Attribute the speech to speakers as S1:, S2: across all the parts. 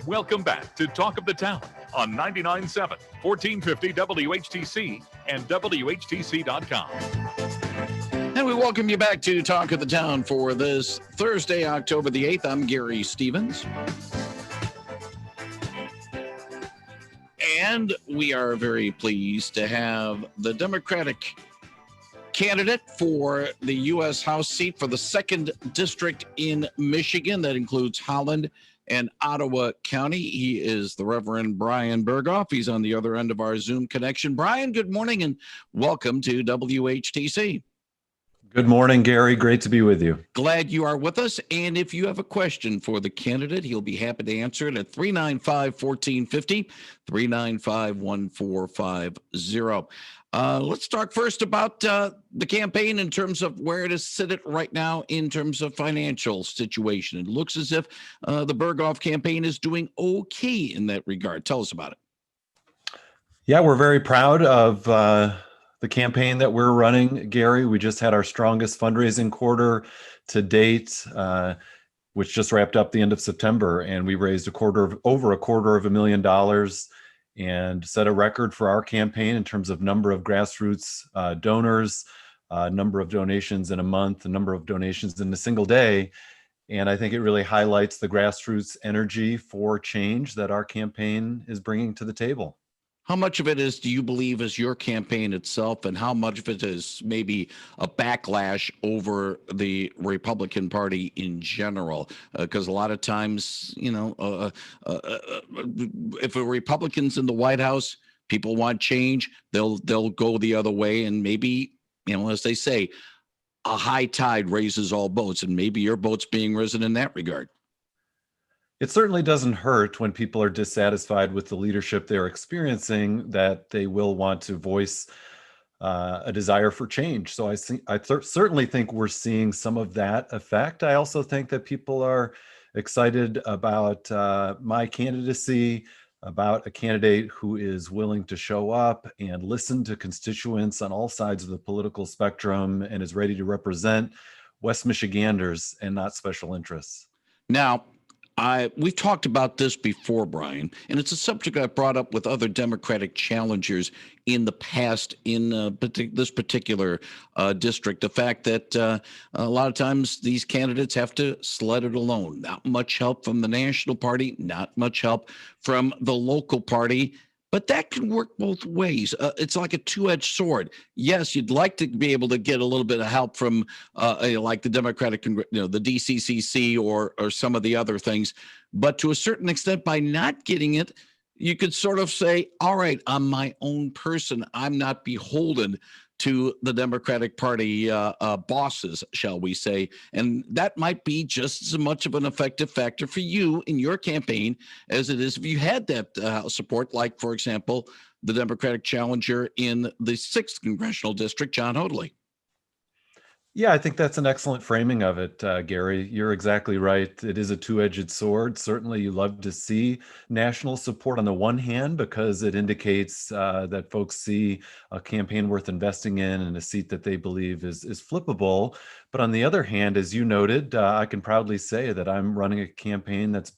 S1: Welcome back to Talk of the Town on 99.7, 1450 WHTC and WHTC.com.
S2: And we welcome you back to Talk of the Town for this Thursday, October the 8th. I'm Gary Stevens. And we are very pleased to have the Democratic candidate for the U.S. House seat for the 2nd District in Michigan. That includes Holland and Ottawa County. He is the Reverend Bryan Berghoef. He's on the other end of our Zoom connection. Bryan, good morning and welcome to WHTC.
S3: Good morning, Gary. Great to be with you.
S2: Glad you are with us. And if you have a question for the candidate, he'll be happy to answer it at 395-1450, 395-1450. Let's talk first about the campaign in terms of where it is sitting right now in terms of financial situation. It looks as if the Berghoef campaign is doing okay in that regard. Tell us about it.
S3: Yeah, we're very proud of the campaign that we're running, Gary. We just had our strongest fundraising quarter to date, which just wrapped up the end of September, and we raised over $250,000 and set a record for our campaign in terms of number of grassroots donors, number of donations in a month, the number of donations in a single day. And I think it really highlights the grassroots energy for change that our campaign is bringing to the table.
S2: How much of it do you believe is your campaign itself, and how much of it is maybe a backlash over the Republican Party in general? Because a lot of times, if a Republican's in the White House, people want change. They'll go the other way, and maybe, as they say, a high tide raises all boats, and maybe your boat's being risen in that regard.
S3: It certainly doesn't hurt when people are dissatisfied with the leadership they're experiencing, that they will want to voice a desire for change. So I certainly think we're seeing some of that effect. I also think that people are excited about my candidacy, about a candidate who is willing to show up and listen to constituents on all sides of the political spectrum and is ready to represent West Michiganders and not special interests.
S2: Now, we've talked about this before, Bryan, and it's a subject I've brought up with other Democratic challengers in the past in this particular district. The fact that a lot of times these candidates have to sled it alone. Not much help from the national party, not much help from the local party. But that can work both ways. It's like a two-edged sword. Yes, you'd like to be able to get a little bit of help from like the Democratic, the DCCC or some of the other things. But to a certain extent, by not getting it, you could sort of say, all right, I'm my own person. I'm not beholden to the Democratic Party bosses, shall we say. And that might be just as much of an effective factor for you in your campaign as it is if you had that support, like, for example, the Democratic challenger in the 6th Congressional District, John Hoadley.
S3: Yeah, I think that's an excellent framing of it, Gary. You're exactly right. It is a two-edged sword. Certainly, you love to see national support on the one hand because it indicates that folks see a campaign worth investing in and a seat that they believe is flippable. But on the other hand, as you noted, I can proudly say that I'm running a campaign that's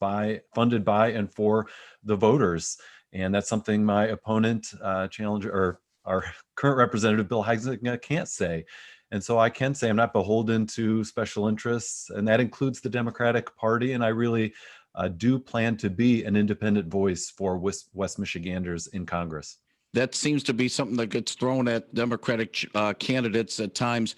S3: funded by and for the voters. And that's something my opponent, challenger, or our current representative, Bill Huizenga, can't say. And so I can say I'm not beholden to special interests, and that includes the Democratic Party. And I really do plan to be an independent voice for West Michiganders in Congress.
S2: That seems to be something that gets thrown at Democratic candidates at times,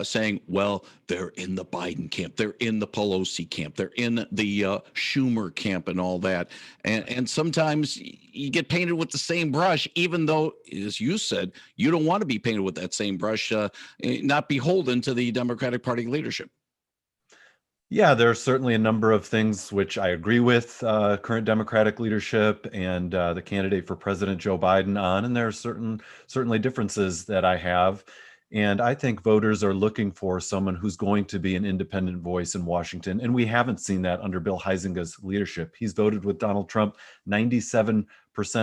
S2: saying, well, they're in the Biden camp, they're in the Pelosi camp, they're in the Schumer camp and all that. And sometimes you get painted with the same brush, even though, as you said, you don't want to be painted with that same brush, not beholden to the Democratic Party leadership.
S3: Yeah, there are certainly a number of things which I agree with current Democratic leadership and the candidate for President Joe Biden on, and there are certainly differences that I have. And I think voters are looking for someone who's going to be an independent voice in Washington, and we haven't seen that under Bill Huizenga's leadership. He's voted with Donald Trump 97%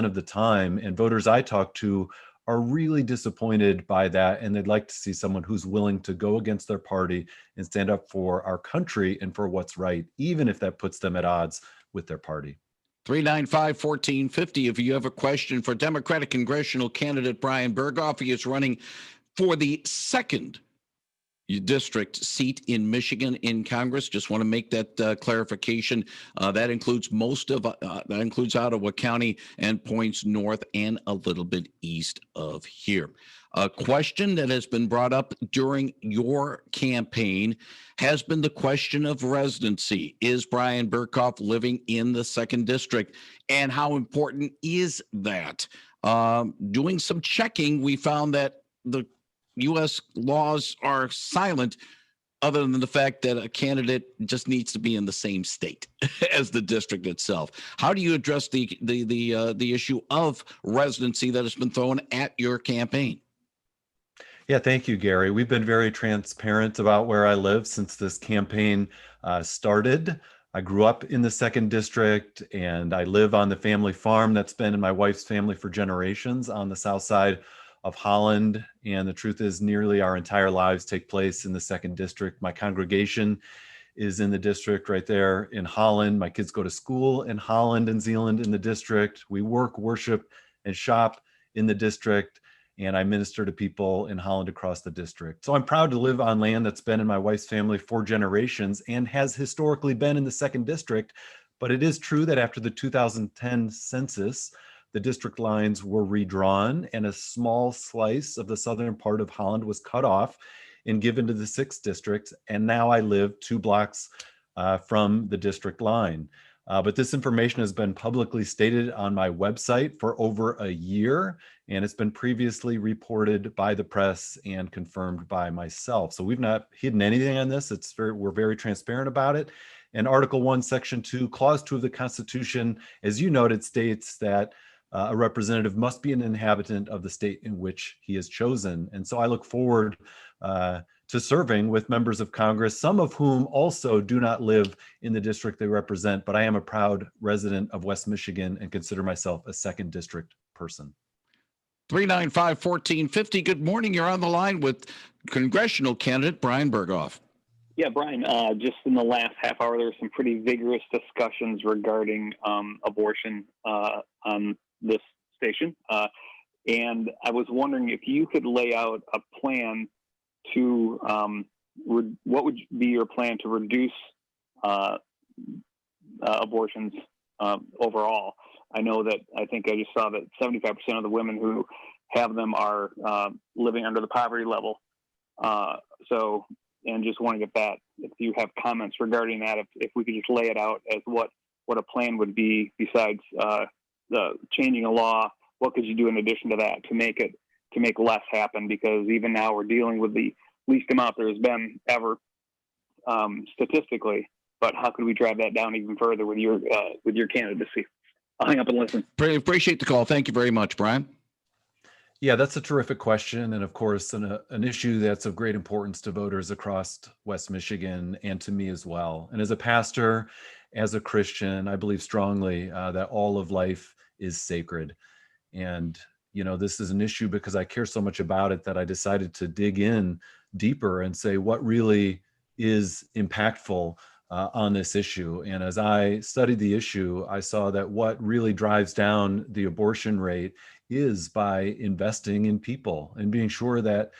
S3: of the time, and voters I talk to are really disappointed by that, and they'd like to see someone who's willing to go against their party and stand up for our country and for what's right, even if that puts them at odds with their party.
S2: 395-1450. If you have a question for Democratic congressional candidate Bryan Berghoef, he is running for the 2nd district seat in Michigan in Congress. Just want to make that clarification. That includes that includes Ottawa County and points north and a little bit east of here. A question that has been brought up during your campaign has been the question of residency. Is Bryan Berghoef living in the 2nd district, and how important is that? Doing some checking, we found that the U.S. laws are silent, other than the fact that a candidate just needs to be in the same state as the district itself. How do you address the issue of residency that has been thrown at your campaign?
S3: Yeah, thank you, Gary. We've been very transparent about where I live since this campaign started. I grew up in the 2nd district, and I live on the family farm that's been in my wife's family for generations on the south side of Holland. And the truth is, nearly our entire lives take place in the 2nd district. My congregation is in the district right there in Holland. My kids go to school in Holland and Zeeland in the district. We work, worship, and shop in the district. And I minister to people in Holland across the district. So I'm proud to live on land that's been in my wife's family for generations and has historically been in the 2nd district. But it is true that after the 2010 census, the district lines were redrawn and a small slice of the southern part of Holland was cut off and given to the 6th district. And now I live 2 blocks from the district line. But this information has been publicly stated on my website for over a year, and it's been previously reported by the press and confirmed by myself. So we've not hidden anything on this. We're very transparent about it. And Article 1, Section 2, Clause 2 of the Constitution, as you noted, states that a representative must be an inhabitant of the state in which he is chosen. And so I look forward to serving with members of Congress, some of whom also do not live in the district they represent, but I am a proud resident of West Michigan and consider myself a 2nd district person.
S2: 395-1450. Good morning. You're on the line with congressional candidate Bryan Berghoef.
S4: Yeah, Brian, just in the last half hour, there were some pretty vigorous discussions regarding abortion on this station. And I was wondering if you could lay out a plan to, what would be your plan to reduce abortions overall? I know that I just saw that 75% of the women who have them are living under the poverty level. And just want to get that, if you have comments regarding that, if we could just lay it out as what a plan would be besides the changing a law, what could you do in addition to that to make less happen? Because even now we're dealing with the least amount there has been ever statistically, but how could we drive that down even further with your candidacy? I'll hang up and listen.
S2: Appreciate the call. Thank you very much, Brian.
S3: Yeah, that's a terrific question. And of course, an issue that's of great importance to voters across West Michigan and to me as well. And as a pastor, as a Christian, I believe strongly that all of life is sacred. And, this is an issue because I care so much about it that I decided to dig in deeper and say what really is impactful on this issue. And as I studied the issue, I saw that what really drives down the abortion rate is by investing in people and being sure that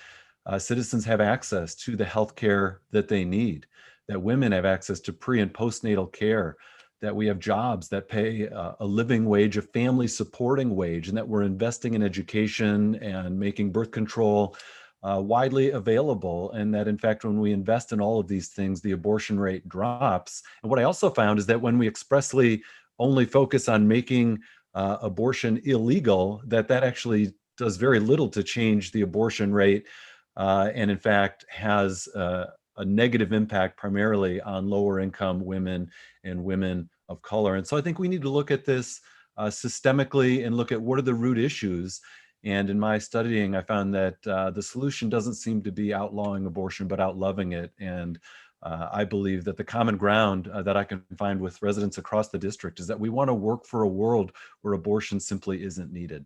S3: citizens have access to the health care that they need, that women have access to pre and postnatal care, that we have jobs that pay a living wage, a family supporting wage, and that we're investing in education and making birth control widely available. And that in fact, when we invest in all of these things, the abortion rate drops. And what I also found is that when we expressly only focus on making abortion illegal, that actually does very little to change the abortion rate, and in fact has a negative impact primarily on lower income women and women of color. And so I think we need to look at this systemically and look at what are the root issues. And in my studying, I found that the solution doesn't seem to be outlawing abortion, but outloving it. And I believe that the common ground that I can find with residents across the district is that we want to work for a world where abortion simply isn't needed.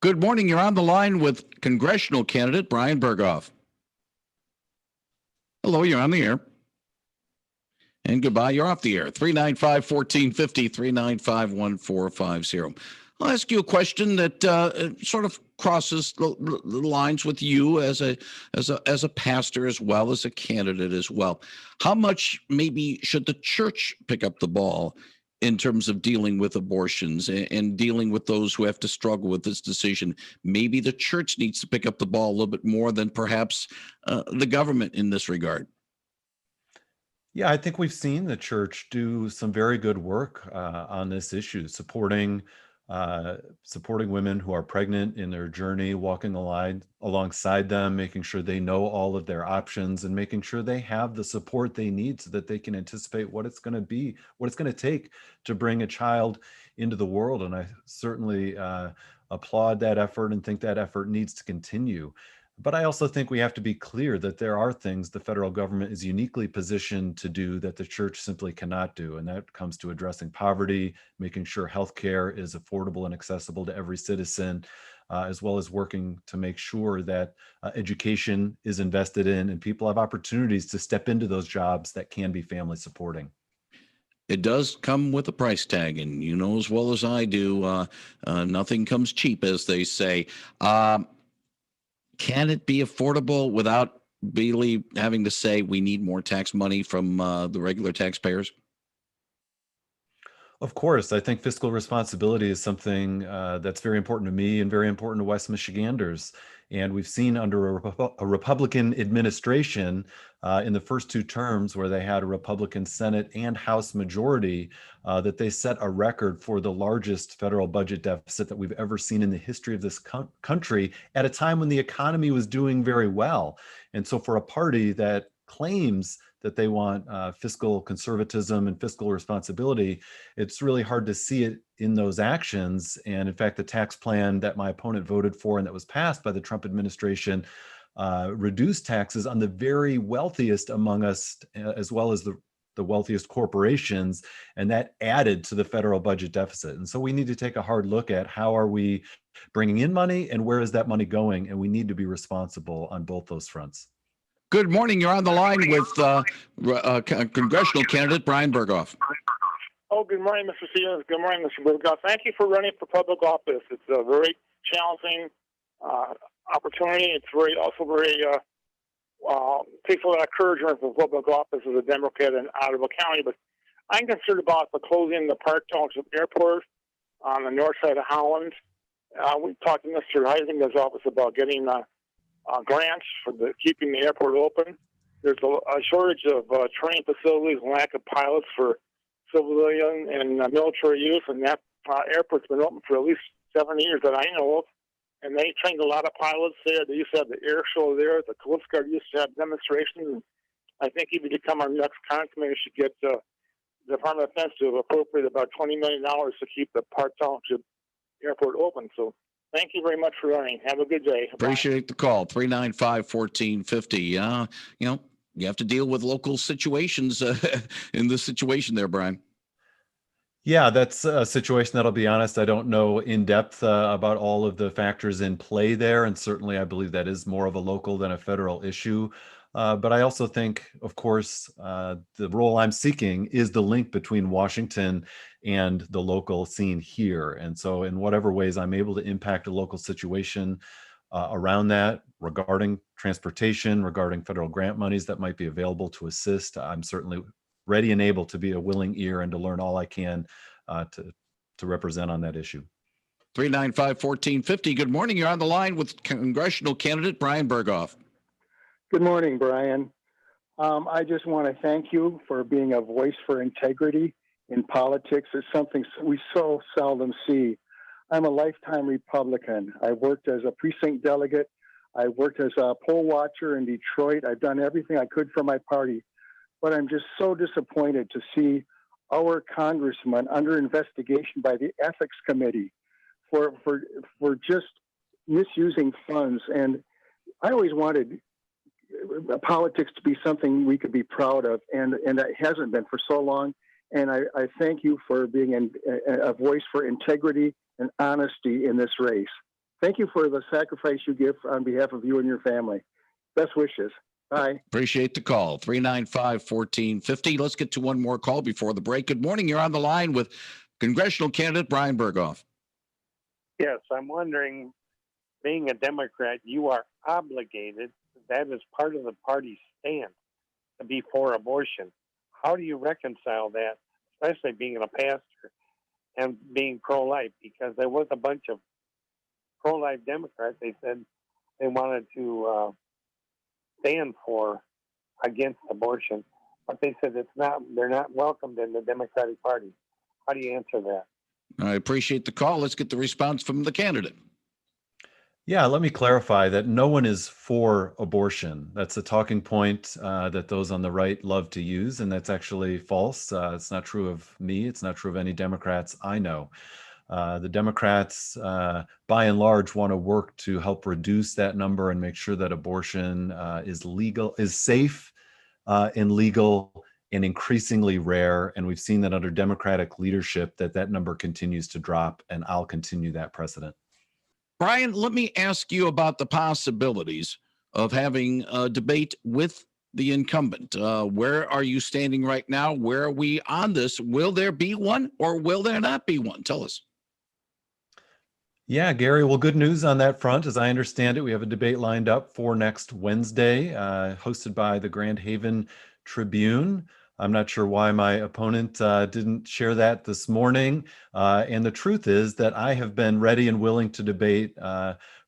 S2: Good morning. You're on the line with congressional candidate Bryan Berghoef. Hello, you're on the air. And goodbye. You're off the air. 395-1450, 395-1450. I'll ask you a question that sort of crosses the lines with you as a pastor as well as a candidate as well. How much maybe should the church pick up the ball in terms of dealing with abortions and dealing with those who have to struggle with this decision? Maybe the church needs to pick up the ball a little bit more than perhaps the government in this regard.
S3: Yeah, I think we've seen the church do some very good work on this issue, supporting women who are pregnant in their journey, walking alongside them, making sure they know all of their options, and making sure they have the support they need so that they can anticipate what it's going to be, what it's going to take to bring a child into the world. And I certainly applaud that effort and think that effort needs to continue. But I also think we have to be clear that there are things the federal government is uniquely positioned to do that the church simply cannot do. And that comes to addressing poverty, making sure healthcare is affordable and accessible to every citizen, as well as working to make sure that education is invested in and people have opportunities to step into those jobs that can be family supporting.
S2: It does come with a price tag, and you know as well as I do, nothing comes cheap, as they say. Can it be affordable without really having to say we need more tax money from the regular taxpayers?
S3: Of course, I think fiscal responsibility is something that's very important to me and very important to West Michiganders. And we've seen under a Republican administration in the first two terms where they had a Republican Senate and House majority that they set a record for the largest federal budget deficit that we've ever seen in the history of this country at a time when the economy was doing very well. And so for a party that claims that they want fiscal conservatism and fiscal responsibility, it's really hard to see it in those actions. And in fact, the tax plan that my opponent voted for and that was passed by the Trump administration reduced taxes on the very wealthiest among us, as well as the wealthiest corporations, and that added to the federal budget deficit. And so we need to take a hard look at how are we bringing in money and where is that money going? And we need to be responsible on both those fronts.
S2: Good morning. You're on the line with congressional candidate Bryan Berghoef.
S5: Oh, good morning, Mr. Stevens. Good morning, Mr. Berghoef. Thank you for running for public office. It's a very challenging opportunity. It's also very takes a lot of courage running for public office as a Democrat in Ottawa County. But I'm concerned about the closing of the Park Township Airport on the north side of Holland. We talked to Mr. Heisinger's office about getting grants for keeping the airport open. There's a shortage of training facilities and lack of pilots for civilian and military use, and that airport's been open for at least 7 years that I know of. And they trained a lot of pilots there. They used to have the air show there. The Coast Guard used to have demonstrations. And I think even to become our next congressman, should get the Department of Defense to appropriate about $20 million to keep the Park Township Airport open. So thank you very much for running. Have a good day.
S2: Appreciate the call. 395-1450. You have to deal with local situations in this situation there, Bryan.
S3: Yeah, that's a situation that, I'll be honest, I don't know in depth about all of the factors in play there. And certainly I believe that is more of a local than a federal issue. But I also think, of course, the role I'm seeking is the link between Washington and the local scene here. And so in whatever ways I'm able to impact a local situation around that, regarding transportation, regarding federal grant monies that might be available to assist, I'm certainly ready and able to be a willing ear and to learn all I can to represent on that issue.
S2: 395-1450. Good morning. You're on the line with congressional candidate Bryan Berghoef.
S6: Good morning, Bryan. I just want to thank you for being a voice for integrity in politics. It's something we so seldom see. I'm a lifetime Republican. I worked as a precinct delegate. I worked as a poll watcher in Detroit. I've done everything I could for my party. But I'm just so disappointed to see our congressman under investigation by the Ethics Committee for just misusing funds. And I always wanted politics to be something we could be proud of, and it hasn't been for so long. And I thank you for being a voice for integrity and honesty in this race. Thank you for the sacrifice you give on behalf of you and your family. Best wishes. Bye.
S2: Appreciate the call. 395-1450. Let's get to one more call before the break. Good morning. You're on the line with congressional candidate Bryan Berghoef.
S7: Yes, I'm wondering, being a Democrat, you are obligated, that is part of the party's stand, to be for abortion. How do you reconcile that, especially being a pastor and being pro-life? Because there was a bunch of pro-life Democrats, they said they wanted to stand against abortion, but they said they're not welcomed in the Democratic Party. How do you answer that?
S2: I appreciate the call. Let's get the response from the candidate.
S3: Yeah, let me clarify that no one is for abortion. That's a talking point that those on the right love to use, and that's actually false. It's not true of me. It's not true of any Democrats I know. The Democrats, by and large, want to work to help reduce that number and make sure that abortion is legal, is safe and legal, and increasingly rare. And we've seen that under Democratic leadership that number continues to drop, and I'll continue that precedent.
S2: Bryan, let me ask you about the possibilities of having a debate with the incumbent. Where are you standing right now? Where are we on this? Will there be one or will there not be one? Tell us.
S3: Yeah, Gary. Well, good news on that front. As I understand it, we have a debate lined up for next Wednesday, hosted by the Grand Haven Tribune. I'm not sure why my opponent didn't share that this morning. And the truth is that I have been ready and willing to debate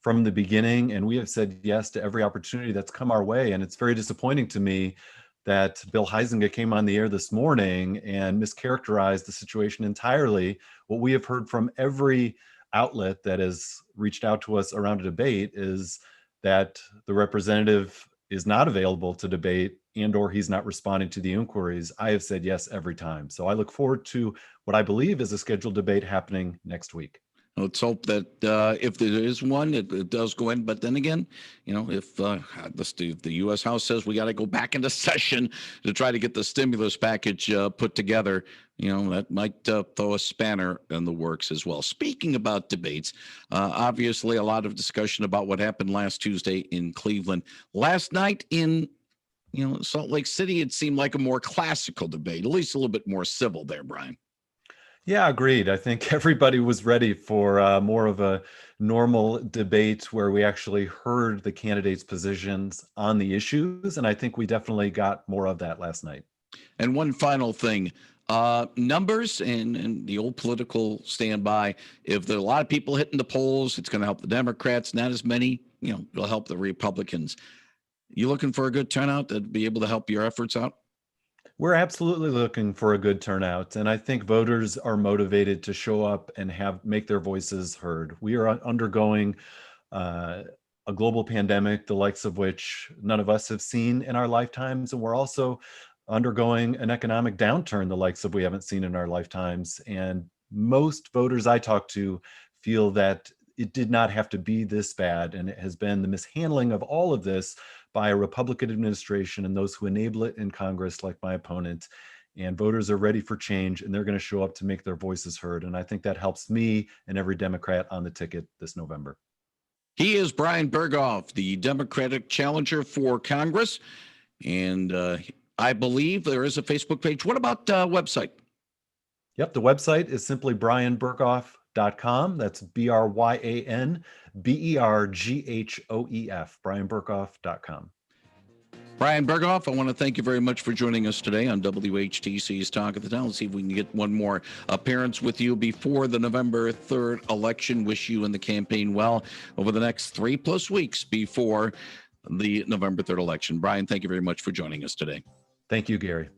S3: from the beginning, and we have said yes to every opportunity that's come our way. And it's very disappointing to me that Bill Huizenga came on the air this morning and mischaracterized the situation entirely. What we have heard from every outlet that has reached out to us around a debate is that the representative is not available to debate and or he's not responding to the inquiries. I have said yes every time. So I look forward to what I believe is a scheduled debate happening next week.
S2: Let's hope that if there is one, it does go in. But then again, if the U.S. House says we got to go back into session to try to get the stimulus package put together, that might throw a spanner in the works as well. Speaking about debates, obviously a lot of discussion about what happened last Tuesday in Cleveland. Last night in Salt Lake City, it seemed like a more classical debate, at least a little bit more civil there, Bryan.
S3: Yeah, agreed. I think everybody was ready for more of a normal debate where we actually heard the candidates' positions on the issues. And I think we definitely got more of that last night.
S2: And one final thing, numbers and the old political standby. If there are a lot of people hitting the polls, it's going to help the Democrats. Not as many, it'll help the Republicans. You looking for a good turnout that'd be able to help your efforts out?
S3: We're absolutely looking for a good turnout, and I think voters are motivated to show up and make their voices heard. We are undergoing a global pandemic, the likes of which none of us have seen in our lifetimes, and we're also undergoing an economic downturn, the likes of we haven't seen in our lifetimes. And most voters I talk to feel that it did not have to be this bad, and it has been the mishandling of all of this by a Republican administration and those who enable it in Congress, like my opponent. And voters are ready for change, and they're going to show up to make their voices heard. And I think that helps me and every Democrat on the ticket this November.
S2: He is Bryan Berghoef, the Democratic challenger for Congress. And I believe there is a Facebook page. What about website?
S3: Yep, the website is simply bryanberghoef.com. That's BryanBerghoef, bryanberghoef.com.
S2: Bryan Berghoef, I want to thank you very much for joining us today on WHTC's Talk of the Town. Let's see if we can get one more appearance with you before the November 3rd election. Wish you and the campaign well over the next 3+ weeks before the November 3rd election. Bryan, thank you very much for joining us today.
S3: Thank you, Gary.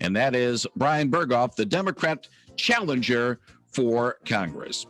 S2: And that is Bryan Berghoef, the Democrat challenger for Congress.